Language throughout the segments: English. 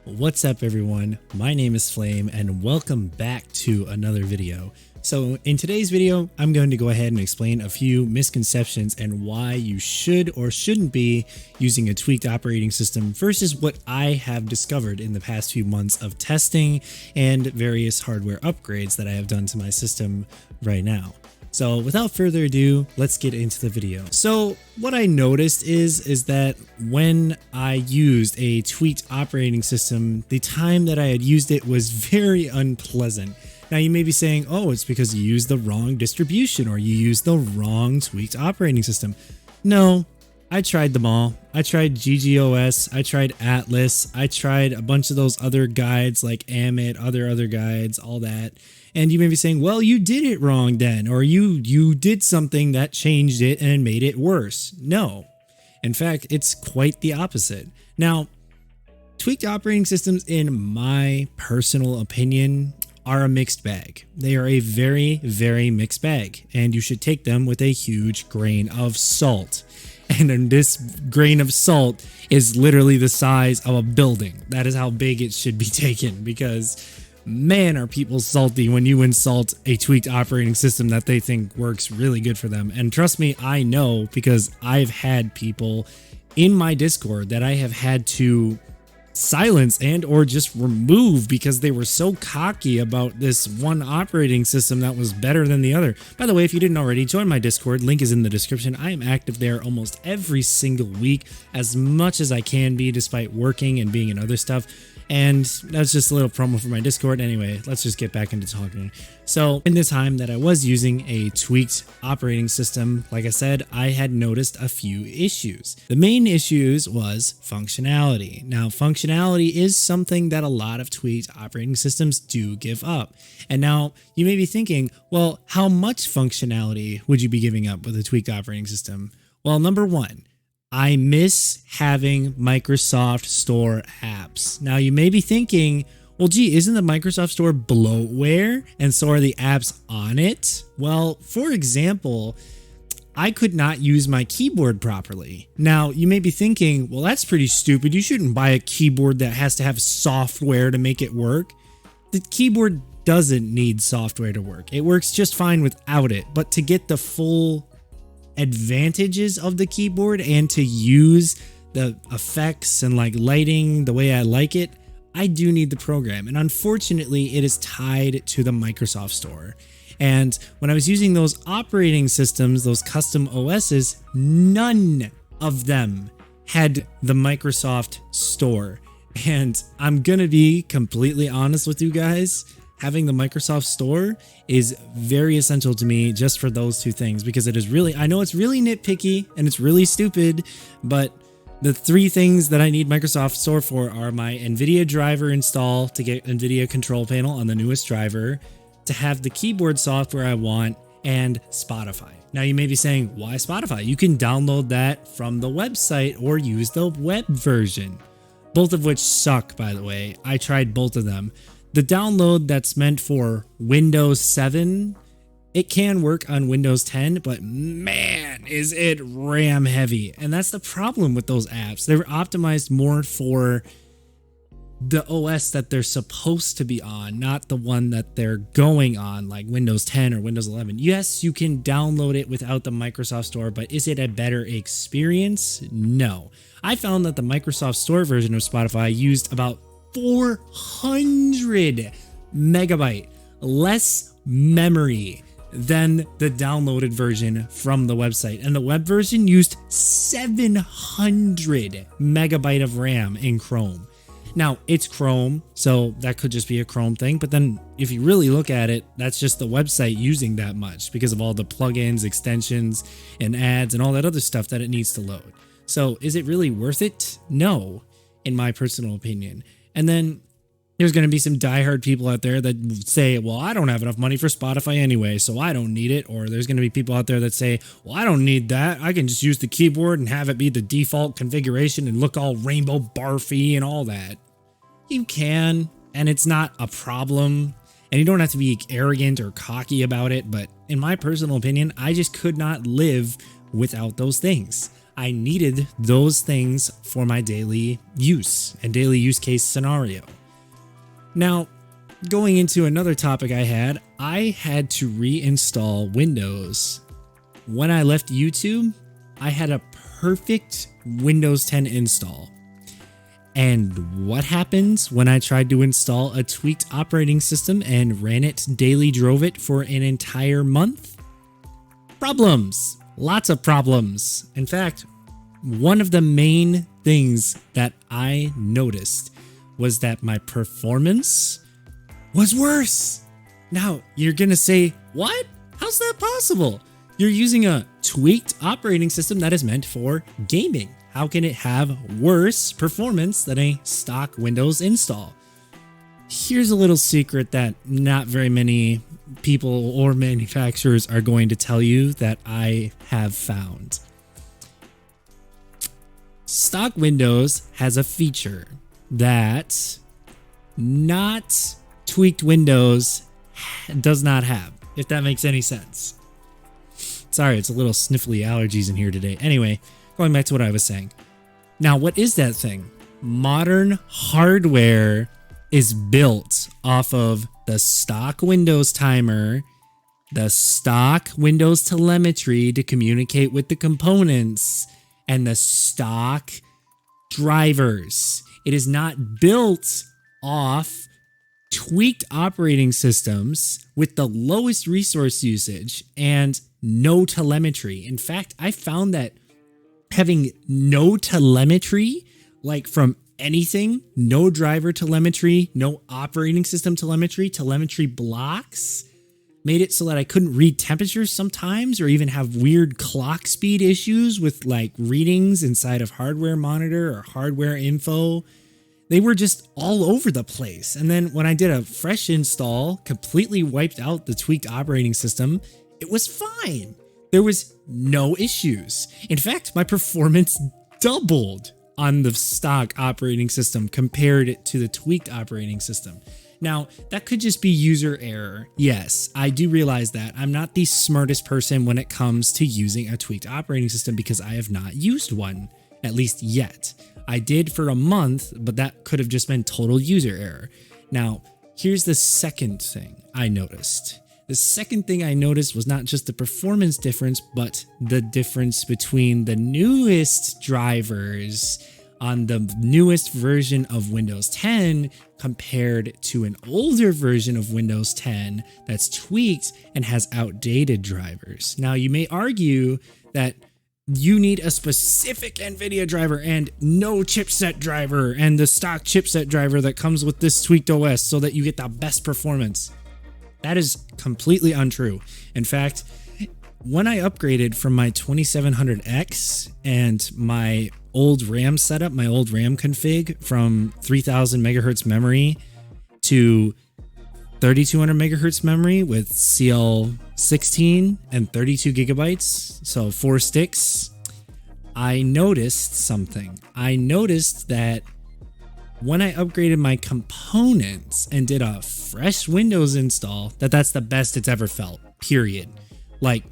What's up everyone, my name is Flame and welcome back to another video. So in today's video, I'm going to go ahead and explain a few misconceptions and why you should or shouldn't be using a tweaked operating system versus what I have discovered in the past few months of testing and various hardware upgrades that I have done to my system right now. So without further ado, let's get into the video. So what I noticed is that when I used a tweaked operating system, the time that I had used it was very unpleasant. Now you may be saying, oh, it's because you used the wrong distribution or you used the wrong tweaked operating system. No, I tried them all. I tried GGOS, I tried Atlas, I tried a bunch of those other guides like Amit, other guides, all that. And you may be saying, well, you did it wrong then, or you did something that changed it and made it worse. No, in fact, it's quite the opposite. Now, tweaked operating systems, in my personal opinion, are a mixed bag. They are a very, very mixed bag, and you should take them with a huge grain of salt. And this grain of salt is literally the size of a building. That is how big it should be taken, because man, are people salty when you insult a tweaked operating system that they think works really good for them. And trust me, I know, because I've had people in my Discord that I have had to silence and or just remove because they were so cocky about this one operating system that was better than the other. By the way, if you didn't already, join my Discord, link is in the description. I am active there almost every single week, as much as I can be, despite working and being in other stuff. And that's just a little promo for my Discord. Anyway, let's just get back into talking. So in the time that I was using a tweaked operating system, like I said, I had noticed a few issues. The main issues was functionality. Now, functionality is something that a lot of tweaked operating systems do give up. And now you may be thinking, well, how much functionality would you be giving up with a tweaked operating system? Well, number one, I miss having Microsoft Store apps. Now you may be thinking, well, gee, isn't the Microsoft Store bloatware and so are the apps on it? Well, for example, I could not use my keyboard properly. Now you may be thinking, well, that's pretty stupid. You shouldn't buy a keyboard that has to have software to make it work. The keyboard doesn't need software to work. It works just fine without it, but to get the full advantages of the keyboard and to use the effects and like lighting the way I like it, I do need the program. And unfortunately, it is tied to the Microsoft Store. And when I was using those operating systems, those custom OSs, none of them had the Microsoft Store. And I'm gonna be completely honest with you guys, having the Microsoft Store is very essential to me just for those two things, because it is really, I know it's really nitpicky and it's really stupid, but the three things that I need Microsoft Store for are my NVIDIA driver install to get NVIDIA control panel on the newest driver, to have the keyboard software I want, and Spotify. Now you may be saying, why Spotify? You can download that from the website or use the web version, both of which suck, by the way. I tried both of them. The download that's meant for Windows 7, it can work on Windows 10, but man, is it RAM heavy. And that's the problem with those apps. They're optimized more for the OS that they're supposed to be on, not the one that they're going on, like Windows 10 or Windows 11. Yes, you can download it without the Microsoft Store, but is it a better experience? No. I found that the Microsoft Store version of Spotify used about 400 megabyte less memory than the downloaded version from the website, and the web version used 700 megabyte of RAM in Chrome. Now it's Chrome, so that could just be a Chrome thing, but then if you really look at it, that's just the website using that much because of all the plugins, extensions, and ads and all that other stuff that it needs to load. So is it really worth it? No, in my personal opinion. And then there's going to be some diehard people out there that say, well, I don't have enough money for Spotify anyway, so I don't need it. Or there's going to be people out there that say, well, I don't need that. I can just use the keyboard and have it be the default configuration and look all rainbow barfy and all that. You can, and it's not a problem. And you don't have to be arrogant or cocky about it. But in my personal opinion, I just could not live without those things. I needed those things for my daily use and daily use case scenario. Now, going into another topic I had to reinstall Windows. When I left YouTube, I had a perfect Windows 10 install. And what happens when I tried to install a tweaked operating system and ran it daily, drove it for an entire month? Problems. Lots of problems. In fact, one of the main things that I noticed was that my performance was worse. Now, you're gonna say, what? How's that possible? You're using a tweaked operating system that is meant for gaming. How can it have worse performance than a stock Windows install? Here's a little secret that not very many people or manufacturers are going to tell you that I have found. Stock Windows has a feature that not tweaked Windows does not have, if that makes any sense. Sorry, it's a little sniffly allergies in here today. Anyway, going back to what I was saying. Now, what is that thing? Modern hardware is built off of the stock Windows timer, the stock Windows telemetry to communicate with the components, and the stock drivers. It is not built off tweaked operating systems with the lowest resource usage and no telemetry. In fact, I found that having no telemetry, like from anything, no driver telemetry, no operating system telemetry, telemetry blocks, made it so that I couldn't read temperatures sometimes, or even have weird clock speed issues with like readings inside of hardware monitor or hardware info. They were just all over the place. And then when I did a fresh install, completely wiped out the tweaked operating system, it was fine. There was no issues. In fact, my performance doubled on the stock operating system compared to the tweaked operating system. Now, that could just be user error. Yes, I do realize that. I'm not the smartest person when it comes to using a tweaked operating system because I have not used one, at least yet. I did for a month, but that could have just been total user error. Now, here's the second thing I noticed. The second thing I noticed was not just the performance difference, but the difference between the newest drivers on the newest version of Windows 10 compared to an older version of Windows 10 that's tweaked and has outdated drivers. Now, you may argue that you need a specific NVIDIA driver and no chipset driver and the stock chipset driver that comes with this tweaked OS so that you get the best performance. That is completely untrue. In fact, when I upgraded from my 2700X and my old RAM setup, my old RAM config from 3000 megahertz memory to 3200 megahertz memory with CL16 and 32 gigabytes, so 4 sticks, I noticed something. I noticed that when I upgraded my components and did a fresh Windows install, that's the best it's ever felt, period. Like,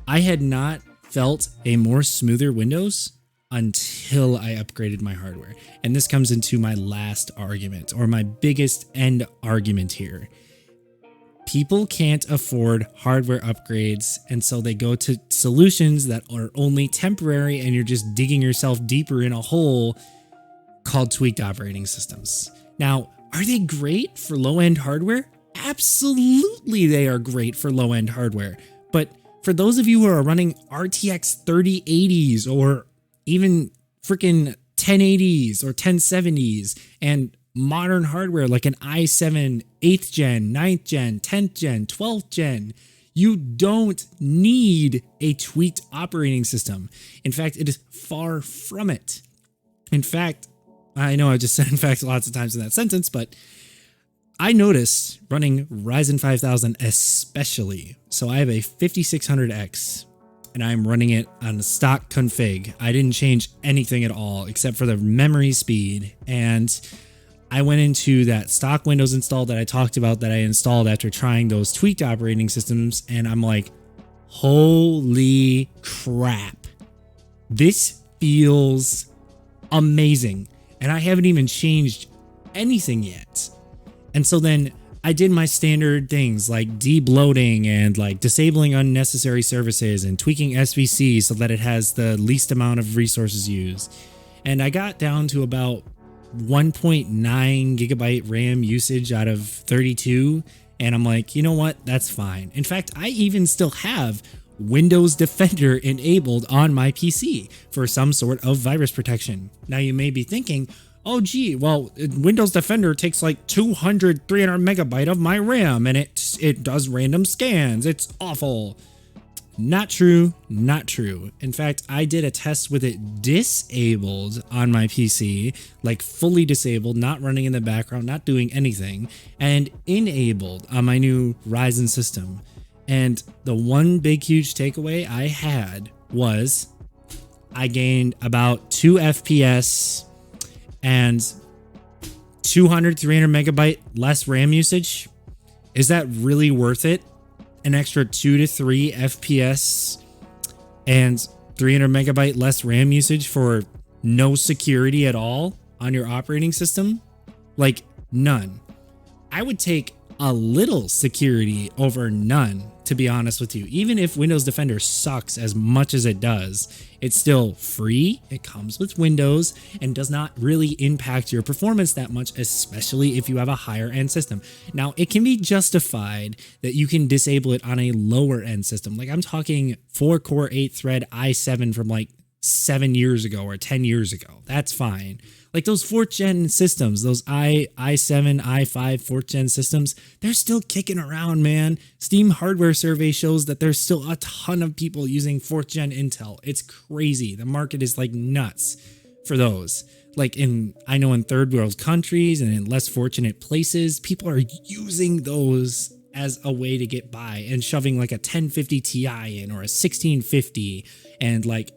I had not felt a more smoother Windows until I upgraded my hardware. And this comes into my last argument, or my biggest end argument here. People can't afford hardware upgrades, and so they go to solutions that are only temporary, and you're just digging yourself deeper in a hole called tweaked operating systems. Now, are they great for low-end hardware? Absolutely, they are great for low-end hardware. But for those of you who are running RTX 3080s or even freaking 1080s or 1070s and modern hardware like an i7 8th gen, 9th gen, 10th gen, 12th gen, you don't need a tweaked operating system. In fact, it is far from it. In fact, I know I just said in fact lots of times in that sentence, but I noticed running Ryzen 5000 especially. So I have a 5600X and I'm running it on the stock config. I didn't change anything at all except for the memory speed. And I went into that stock Windows install that I talked about that I installed after trying those tweaked operating systems. And I'm like, holy crap. This feels amazing. And I haven't even changed anything yet. And so then I did my standard things like debloating and like disabling unnecessary services and tweaking SVC so that it has the least amount of resources used. And I got down to about 1.9 gigabyte RAM usage out of 32. And I'm like, you know what? That's fine. In fact, I even still have Windows Defender enabled on my PC for some sort of virus protection. Now you may be thinking, oh gee, well, Windows Defender takes like 300 megabyte of my RAM and it does random scans. It's awful. Not true, not true. In fact, I did a test with it disabled on my PC, like fully disabled, not running in the background, not doing anything, and enabled on my new Ryzen system. And the one big huge takeaway I had was I gained about 2 FPS and 200, 300 megabyte less RAM usage. Is that really worth it? An extra 2 to 3 FPS and 300 megabyte less RAM usage for no security at all on your operating system? Like none. I would take a little security over none, to be honest with you. Even if Windows Defender sucks as much as it does, it's still free, it comes with Windows, and does not really impact your performance that much, especially if you have a higher end system. Now, it can be justified that you can disable it on a lower end system. Like I'm talking 4-core 8-thread i7 from like 7 years ago or 10 years ago. That's fine. Like those 4th gen systems, those i7, i5 4th gen systems, they're still kicking around, man. Steam hardware survey shows that there's still a ton of people using 4th gen Intel. It's crazy. The market is like nuts for those. Like I know in third world countries and in less fortunate places, people are using those as a way to get by and shoving like a 1050 Ti in or a 1650 and like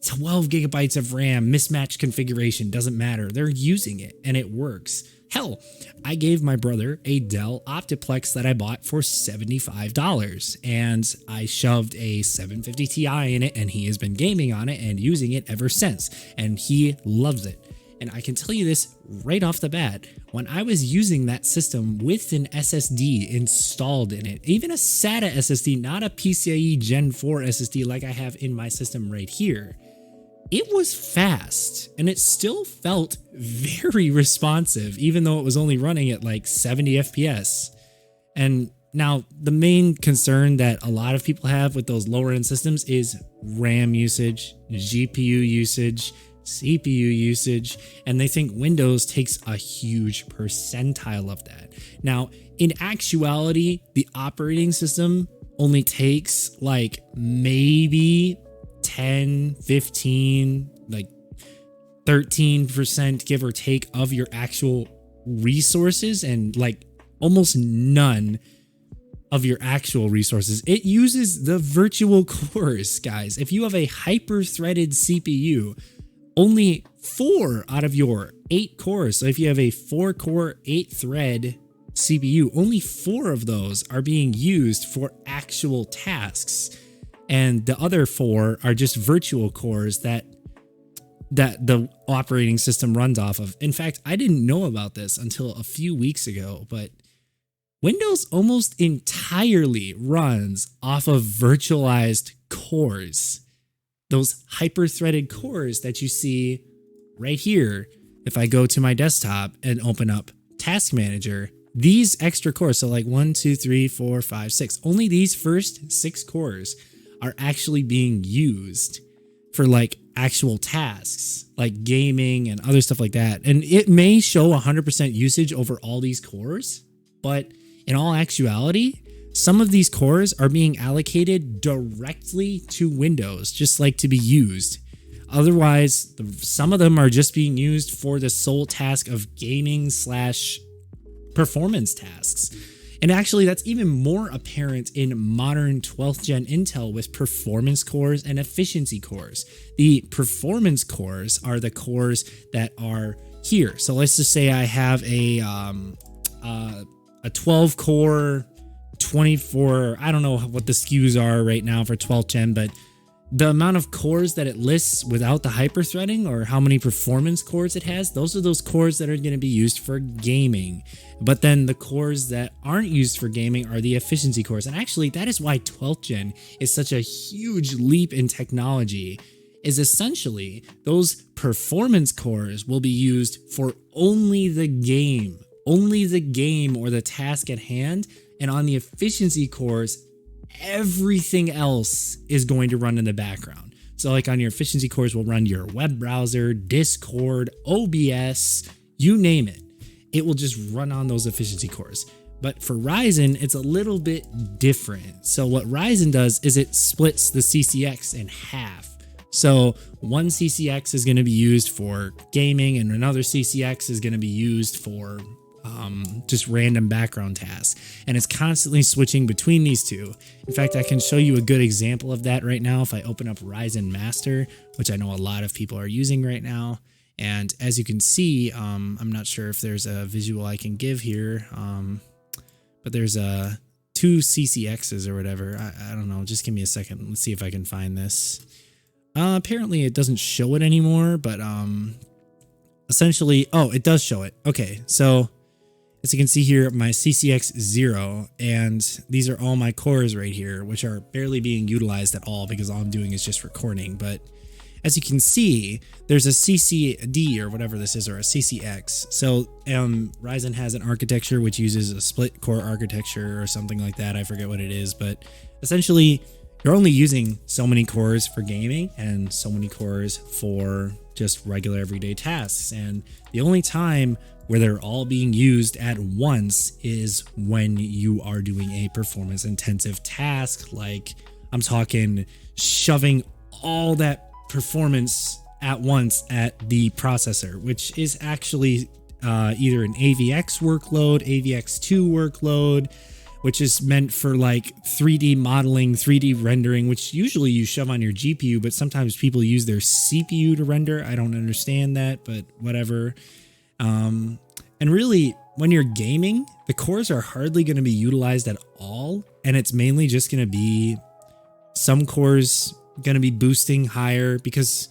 12 gigabytes of RAM, mismatched configuration, doesn't matter. They're using it and it works. Hell, I gave my brother a Dell Optiplex that I bought for $75 and I shoved a 750 Ti in it and he has been gaming on it and using it ever since and he loves it. And I can tell you this right off the bat, when I was using that system with an SSD installed in it, even a SATA SSD, not a PCIe Gen 4 SSD like I have in my system right here, it was fast and it still felt very responsive, even though it was only running at like 70 FPS. And now the main concern that a lot of people have with those lower end systems is RAM usage, GPU usage, CPU usage, and they think Windows takes a huge percentile of that. Now, in actuality, the operating system only takes like maybe 10, 15, like 13%, give or take, of your actual resources and like almost none of your actual resources. It uses the virtual cores, guys. If you have a hyper-threaded CPU, only 4 out of your 8 cores, so if you have a 4-core 8-thread CPU, only 4 of those are being used for actual tasks. And the other 4 are just virtual cores that the operating system runs off of. In fact, I didn't know about this until a few weeks ago, but Windows almost entirely runs off of virtualized cores. Those hyper-threaded cores that you see right here. If I go to my desktop and open up Task Manager, these extra cores, so like 1, 2, 3, 4, 5, 6, only these first 6 cores are actually being used for like actual tasks like gaming and other stuff like that. And it may show 100% usage over all these cores, but in all actuality, some of these cores are being allocated directly to Windows, just like to be used. Otherwise, some of them are just being used for the sole task of gaming / performance tasks. And actually, that's even more apparent in modern 12th gen Intel with performance cores and efficiency cores. The performance cores are the cores that are here. So let's just say I have a 12 core 24, I don't know what the SKUs are right now for 12th gen, but The amount of cores that it lists without the hyperthreading, or how many performance cores it has, those are those cores that are going to be used for gaming. But then the cores that aren't used for gaming are the efficiency cores. And actually, that is why 12th gen is such a huge leap in technology, is essentially those performance cores will be used for only the game or the task at hand. And on the efficiency cores, everything else is going to run in the background. So like on your efficiency cores will run your web browser, Discord, OBS, you name it. It will just run on those efficiency cores. But for Ryzen, it's a little bit different. So what Ryzen does is it splits the CCX in half. So one CCX is going to be used for gaming and another CCX is going to be used for just random background tasks, and it's constantly switching between these two. In fact, I can show you a good example of that right now if I open up Ryzen Master, which I know a lot of people are using right now. And as you can see, I'm not sure if there's a visual I can give here, but there's two CCXs or whatever. I don't know. Just give me a second. Let's see if I can find this. Apparently it doesn't show it anymore, but essentially, oh, it does show it. Okay, so as you can see here, my CCX 0, and these are all my cores right here, which are barely being utilized at all because all I'm doing is just recording. But as you can see, there's a CCD or whatever this is, or a CCX. So Ryzen has an architecture which uses a split core architecture or something like that. I forget what it is, but essentially you're only using so many cores for gaming and so many cores for just regular everyday tasks. And the only time where they're all being used at once is when you are doing a performance intensive task. Like I'm talking shoving all that performance at once at the processor, which is actually either an AVX workload, AVX2 workload, which is meant for like 3D modeling, 3D rendering, which usually you shove on your GPU, but sometimes people use their CPU to render. I don't understand that, but whatever. And really, when you're gaming, the cores are hardly going to be utilized at all. And it's mainly just going to be some cores going to be boosting higher, because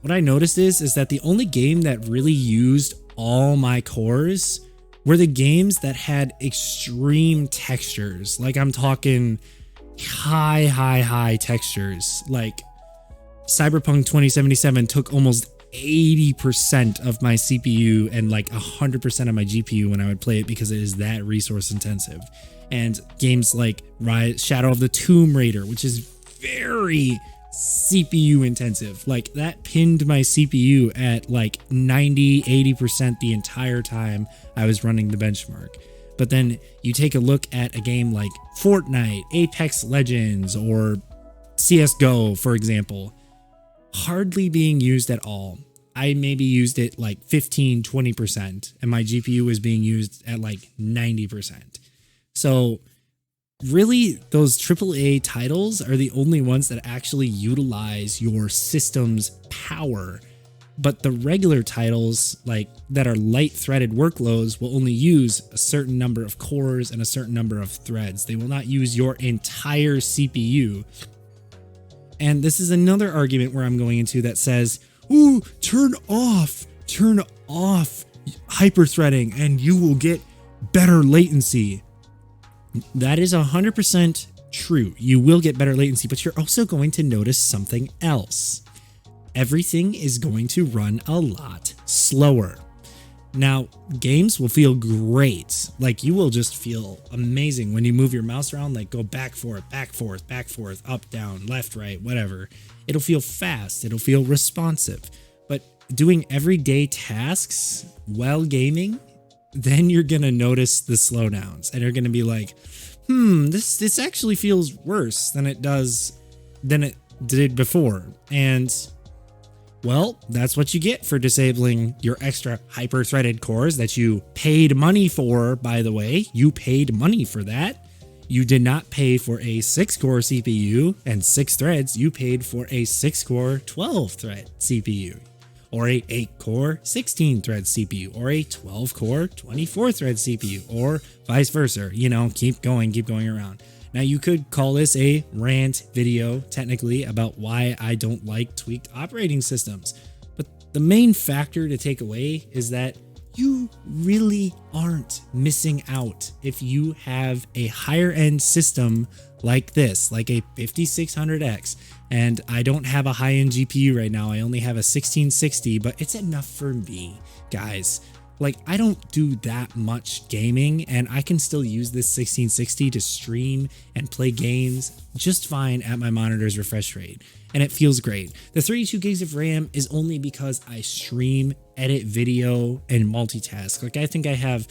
what I noticed is that the only game that really used all my cores were the games that had extreme textures. Like I'm talking high textures. Like Cyberpunk 2077 took almost 80% of my CPU and like 100% of my GPU when I would play it, because it is that resource intensive. And games like Shadow of the Tomb Raider, which is very CPU intensive, like that pinned my CPU at like 90-80% the entire time I was running the benchmark. But then you take a look at a game like Fortnite, Apex Legends, or CSGO, for example, hardly being used at all. I maybe used it like 15-20%, and my GPU was being used at like 90%. So really, those AAA titles are the only ones that actually utilize your system's power. But the regular titles, like that are light threaded workloads, will only use a certain number of cores and a certain number of threads. They will not use your entire CPU. And this is another argument where I'm going into that says, ooh, turn off hyperthreading and you will get better latency. That is 100% true. You will get better latency, but you're also going to notice something else. Everything is going to run a lot slower. Now, games will feel great. Like you will just feel amazing when you move your mouse around, like go back, forth, up, down, left, right, whatever. It'll feel fast. It'll feel responsive. But doing everyday tasks while gaming, then you're going to notice the slowdowns and you're going to be like, this actually feels worse than it did before. And well, that's what you get for disabling your extra hyper-threaded cores that you paid money for, by the way. You paid money for that. You did not pay for a 6-core CPU and 6 threads. You paid for a 6-core 12-thread CPU, or a 8-core 16-thread CPU, or a 12-core 24-thread CPU, or vice versa. You know, keep going around. Now you could call this a rant video technically about why I don't like tweaked operating systems, but the main factor to take away is that you really aren't missing out if you have a higher end system like this, like a 5600X. And I don't have a high end GPU right now. I only have a 1660, but it's enough for me, guys. Like, I don't do that much gaming, and I can still use this 1660 to stream and play games just fine at my monitor's refresh rate, and it feels great. The 32 gigs of RAM is only because I stream, edit video, and multitask. Like, I think I have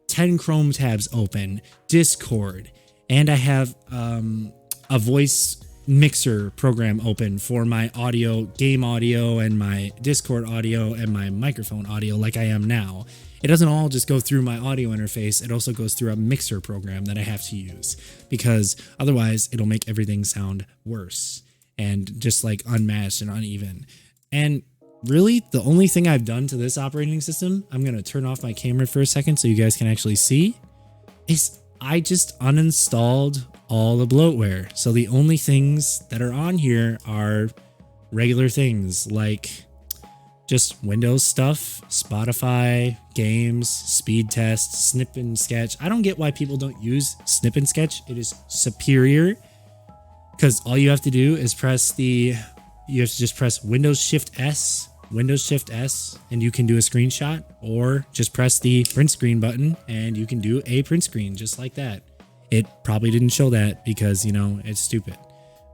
10 Chrome tabs open, Discord, and I have a voice mixer program open for my audio, game audio, and my Discord audio and my microphone audio like I am now. It doesn't all just go through my audio interface, it also goes through a mixer program that I have to use, because otherwise it'll make everything sound worse and just like unmatched and uneven. And really, the only thing I've done to this operating system, I'm going to turn off my camera for a second so you guys can actually see, is I just uninstalled all the bloatware. So the only things that are on here are regular things like just Windows stuff, Spotify, games, speed tests, Snip and Sketch. I don't get why people don't use Snip and Sketch. It is superior because all you have to do is you have to just press Windows Shift S, and you can do a screenshot, or just press the print screen button and you can do a print screen just like that. It probably didn't show that because, you know, it's stupid.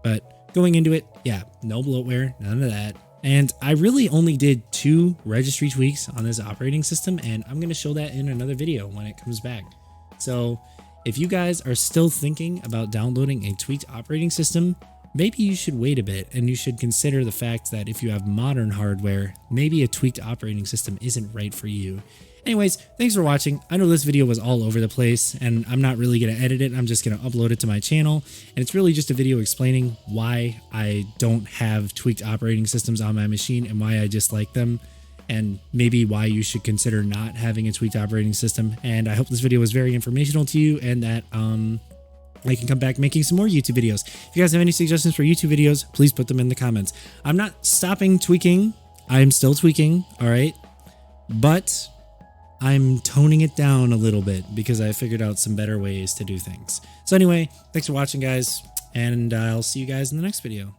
But going into it, yeah, no bloatware, none of that. And I really only did 2 registry tweaks on this operating system, and I'm going to show that in another video when it comes back. So if you guys are still thinking about downloading a tweaked operating system, maybe you should wait a bit, and you should consider the fact that if you have modern hardware, maybe a tweaked operating system isn't right for you. Anyways, thanks for watching. I know this video was all over the place, and I'm not really going to edit it. I'm just going to upload it to my channel, and it's really just a video explaining why I don't have tweaked operating systems on my machine and why I dislike them, and maybe why you should consider not having a tweaked operating system. And I hope this video was very informational to you, and that I can come back making some more YouTube videos. If you guys have any suggestions for YouTube videos, please put them in the comments. I'm not stopping tweaking. I'm still tweaking, all right? But I'm toning it down a little bit because I figured out some better ways to do things. So anyway, thanks for watching, guys, and I'll see you guys in the next video.